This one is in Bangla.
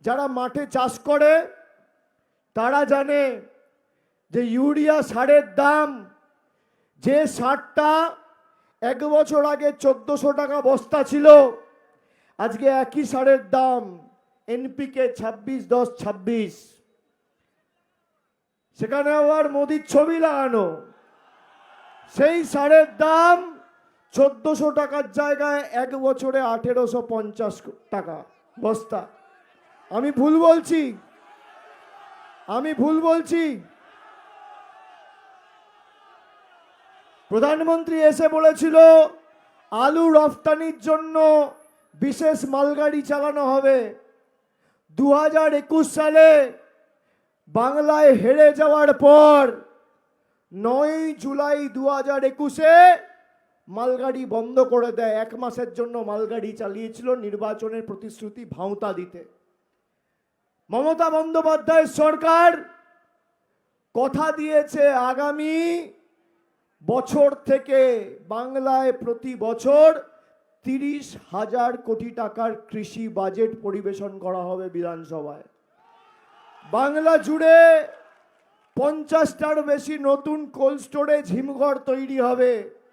যারা মাঠে চাষ করে তারা জানে যে ইউরিয়া সারের দাম, যে সারটা এক বছর আগে 1400 টাকা বস্তা ছিল, আজকে একই সারের দাম এনপিকে 26-10-26, সেখানে আবার মোদির ছবি লাগানো। সেই সারের দাম 1400 টাকার জায়গায় এক বছরে 1850 টাকা বস্তা। আমি ভুল বলছি? আমি ভুল বলছি? প্রধানমন্ত্রী এসে বলেছিল আলু রফতানির জন্য বিশেষ মালগাড়ি চালানো হবে। 2021 সালে বাংলায় হেরে যাওয়ার পর 9 জুলাই 2021-এ মালগাড়ি বন্ধ করে দেয়। 1 মাসের জন্য মালগাড়ি চালিয়েছিল নির্বাচনের প্রতিশ্রুতি ভাঁওতা দিতে। মমতা বন্দ্যোপাধ্যায়ের সরকার কথা দিয়েছে আগামী বছর থেকে বাংলায় প্রতি বছর 30,000 কোটি টাকার কৃষি বাজেট পরিবেশন করা হবে বিধানসভায়। বাংলা জুড়ে 50টার বেশি নতুন কোল্ড স্টোরেজ হিমঘর তৈরি হবে।